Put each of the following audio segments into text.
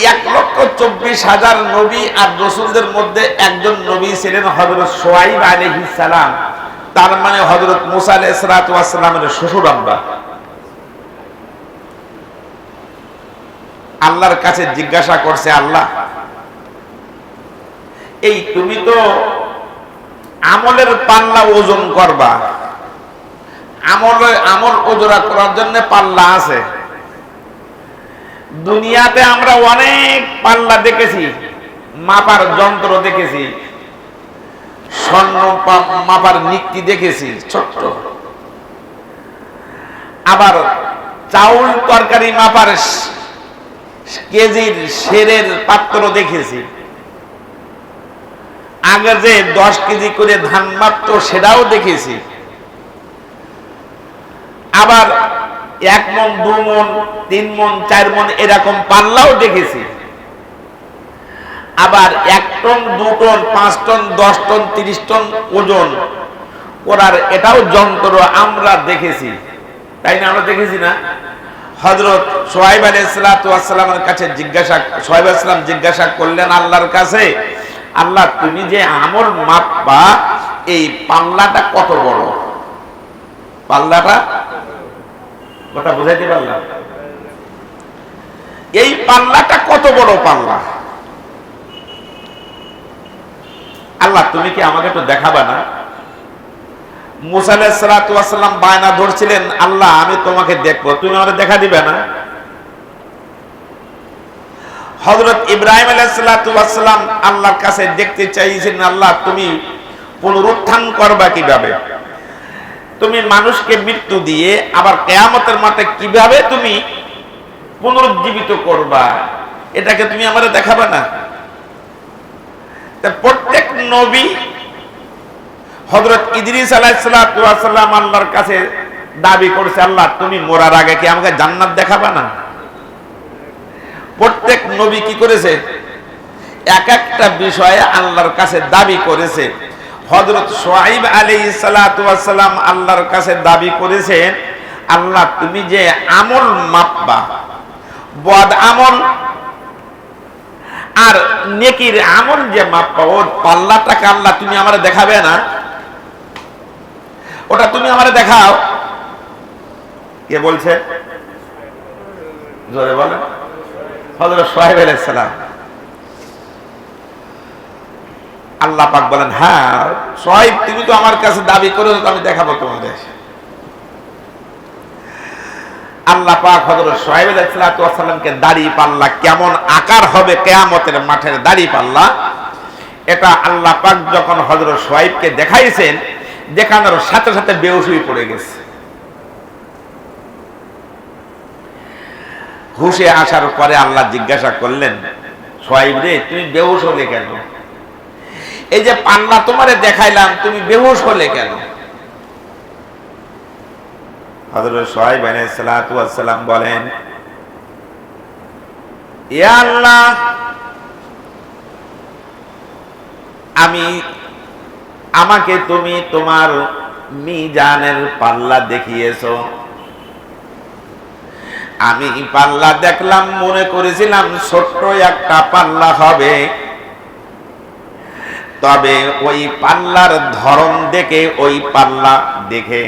1,24,000 নবী আর রাসূলদের মধ্যে একজন নবী ছিলেন হযরত শুআইব আলাইহিস সালাম, তার মানে হযরত মুসা আলাইহিস সালাতু ওয়াস সালামের শ্বশুর আব্বা। আল্লাহর কাছে জিজ্ঞাসা করছে, আল্লাহ এই তুমি তো আমলের পাল্লা ওজন করবা, আমল ওজরা করার জন্য পাল্লা আছে। দুনিয়াতে আমরা অনেক পাল্লা দেখেছি, মাপার যন্ত্র দেখেছি, স্বর্ণ মাপার নিক্তি দেখেছি ছোট্ট, আবার চাউল তরকারি মাপার কেজির সেরের পাত্র দেখেছি, আগে যে 10 কেজি করে ধান মাপত সেটাও দেখেছি, আবার 1 মণ 2 মণ 3 মণ 4 মণ এরকম পাল্লাও দেখেছি, আবার 1 ton 2 ton 5 ton 10 ton 30 ton ওজন করার এটাও যন্ত্র আমরা দেখেছি, তাই না? আমরা দেখেছি না? হযরত শুআইব আলাইহিস সালাতু ওয়াস সালামের কাছে শুআইব আলাইহিস সালাম জিজ্ঞাসা করলেন আল্লাহর কাছে, আল্লাহ তুমি যে আমল মাপবা এই পাল্লাটা কত বড়? পাল্লাটা কথা বুঝাইতে পারলাম? এই পাল্লাটা কত বড় পাল্লা? আল্লাহ তুমি কি আমাকে একটু দেখাবা না? মুসা আলাইহিস সালাতু ওয়াস সালাম বায়না ধরছিলেন, আল্লাহ আমি তোমাকে দেখবো, তুমি আমাকে দেখা দিবে না? হযরত ইব্রাহিম আলাইহিস সালাতু ওয়াস সালাম আল্লাহর কাছে দেখতে চাইছেন, আল্লাহ তুমি পুনরুত্থান করবা কিভাবে? তুমি মানুষকে মৃত্যু দিয়ে আবার কিয়ামতের মাঠে কিভাবে তুমি পুনরুজ্জীবিত করবা, এটাকে তুমি আমারে দেখাবে না? প্রত্যেক নবী হযরত ইদ্রিস আলাইহিস সালাতু ওয়াস সালাম আল্লাহর কাছে দাবি করেছে, আল্লাহ তুমি মরার আগে কি আমাকে জান্নাত দেখাবে না? প্রত্যেক নবী কি করেছে? এক একটা বিষয়ে আল্লাহর কাছে দাবি করেছে। হযরত শুআইব আলাইহিস সালাতু ওয়াস সালাম আল্লাহর কাছে দাবি করেছেন, আল্লাহ তুমি যে আমল মাপবা, বদ আমল আর নেকির আমল যে মাপবা, ও পাল্লাটাকে আল্লাহ তুমি আমারে দেখাবে না? ওটা তুমি আমারে দেখাও। কে বলছে? জোরে বলেন। হযরত শুআইব আলাইহিস সালাম। আল্লাহ পাক বলেন, হ্যাঁ শুআইব তুমি তো আমার কাছে দাবি করেছো, আমি দেখাবো তোমাদের। আল্লাহ পাক হযরত শুআইব আলাইহিস সালামকে দাড়ি পাল্লা কেমন আকার হবে কিয়ামতের মাঠের দাড়ি পাল্লা, এটা আল্লাহ পাক যখন হযরত শুআইবকে দেখাইছেন, দেখানোর সাথে সাথে বেহুশ হয়ে পড়ে গেছে। হুশে আসার পরে আল্লাহ জিজ্ঞাসা করলেন, শুআইব রে তুমি বেহুশ হলে কেন? এই যে পাল্লা তোমারে দেখাইলাম, তুমি বেহুশ হলে কেন? হযরত শুআইব আলাইহিস সালাতু ওয়াস সালাম বলেন, ইয়া আল্লাহ আমাকে তুমি তোমার মিজানের পাল্লা দেখিয়েছো, আমি পাল্লা দেখলাম, মনে করেছিলাম ছোট্ট একটা পাল্লা হবে, তবে ওই পাল্লার ধরন দেখে, ওই পাল্লা দেখে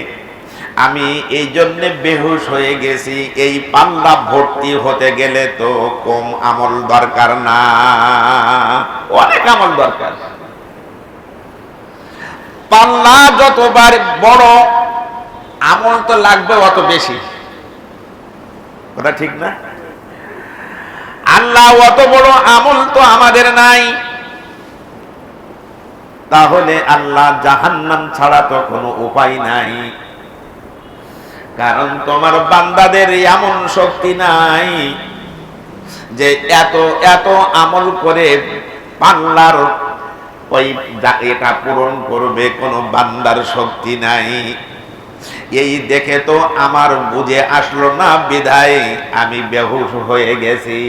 আমি এই জন্য বেহুশ হয়ে গেছি। এই পাল্লা ভর্তি হতে গেলে তো কম আমল দরকার না, অনেক আমল দরকার। পাল্লা যতবার বড় আমল তো লাগবে অত বেশি, কথা ঠিক না? আল্লাহ অত বড় আমল তো আমাদের নাই, তাহলে আল্লাহ জাহান্নাম ছাড়া তো কোনো উপায় নাই। কারণ তোমার বান্দাদের এমন শক্তি নাই যে এত এত আমল করে পাল্লার ওই এটা পূরণ করবে, কোনো বান্দার শক্তি নাই। এই দেখে তো আমার বুঝে আসলো না, বিধায় আমি বেহুশ হয়ে গেছি।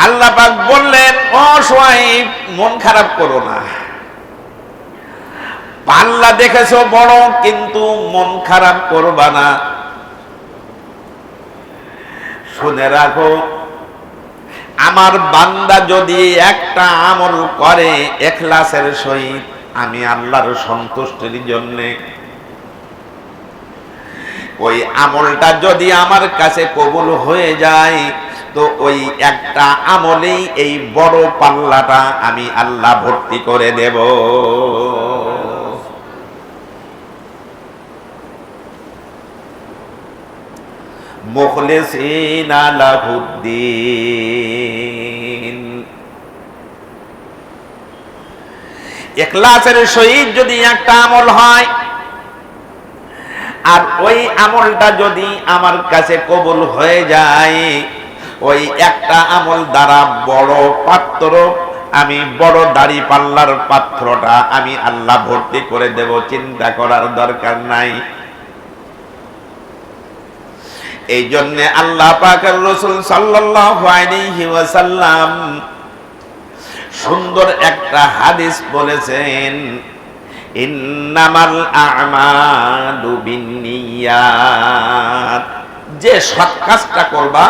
আল্লাহ পাক বললেন, ও শুআইব মন খারাপ করো না, পাল্লা দেখেছো বড়, কিন্তু মন খারাপ করবা না। শুনে রাখো, আমার বান্দা যদি একটা আমল করে ইখলাসের সহিত, আমি আল্লাহর সন্তুষ্টির জন্য, ওই আমলটা যদি আমার কাছে কবুল হয়ে যায়, তো ওই একটা আমলেই এই বড় পাল্লাটা আমি আল্লাহ ভর্তি করে দেব। মুখলিসিনা লাহুদ্দিন, ইখলাসের সহিত যদি একটা আমল হয়, আর ওই আমলটা যদি আমার কাছে কবুল হয়ে যায়, ওই একটা আমল দ্বারা বড় পাত্র, আমি বড় দাড়ি পাল্লার পাত্রটা আমি আল্লাহ ভর্তি করে দেব, চিন্তা করার দরকার নাই। এই জন্য আল্লাহ পাকের রাসূল সাল্লাল্লাহু আলাইহি ওয়াসাল্লাম সুন্দর একটা হাদিস বলেছেন, ইন্নামাল আ'মালু বিন্নিয়াত, যে সৎ কাজটা করবা,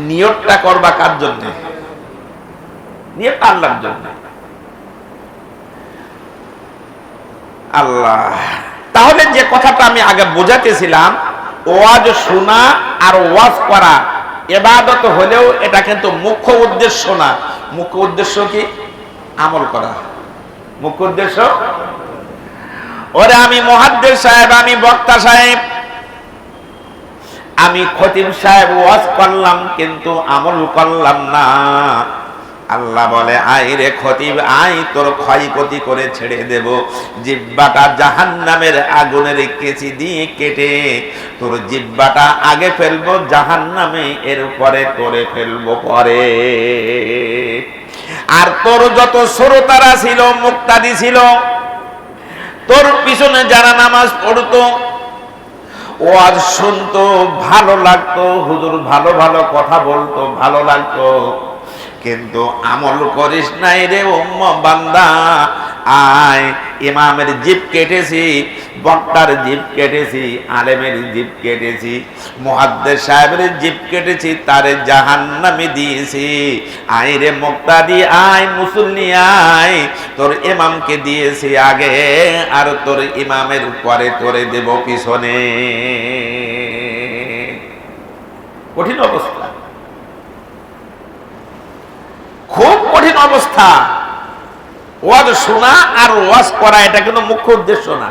নিয়তটা করবা কার জন্য? নিয়ত আল্লাহর জন্য। আল্লাহ, তাহলে যে কথাটা আমি আগে বোঝাতেছিলাম, ওয়াজ শোনা আর ওয়াজ করা ইবাদত হলেও এটা কিন্তু মুখ্য উদ্দেশ্য না। মুখ্য উদ্দেশ্য কি? আমল করা। মুখ্য উদ্দেশ্য, ওরে আমি মুহাদ্দিস সাহেব, আমি বক্তা সাহেব, আমি খতিব সাহেব, ওয়াজ করলাম কিন্তু আমল করলাম না। আল্লাহ বলে, আয় রে খতিব, আয়, তোর ক্ষয়ক্ষতি করে ছেড়ে দেব। জিহ্বাটা জাহান্নামের আগুনের কেচি দিয়ে কেটে তোর জিহ্বাটা আগে ফেলবো জাহান্নামে, এর পরে তোরে ফেলবো পরে। আর তোর যত শ্রোতারা ছিল, মুক্তাদি ছিল, তোর পিছনে যারা নামাজ পড়তো, ওয়াজ শুনতো, ভালো লাগতো, হুজুর ভালো ভালো কথা বলতো, ভালো লাগতো, কিন্তু আমল করিস নাই রে উম্মত বান্দা। আয়, ইমামের জিভ কেটেছি, বক্তার জিভ কেটেছি, আলেমের জিভ কেটেছি, মুহাদ্দিস সাহেবের জিভ কেটেছি, তারে জাহান্নামে দিয়েছি। আয় রে মুক্তাদি, আয় মুসল্লি, আয়, তোর ইমামকে দিয়েছি আগে, আর তোর ইমামের পরে তোরে দেব পিছনে। কঠিন অবস্থা, খুব কঠিন অবস্থা। ওয়াজ শোনা আর ওয়াজ করা এটা কিন্তু মুখ্য উদ্দেশ্য না।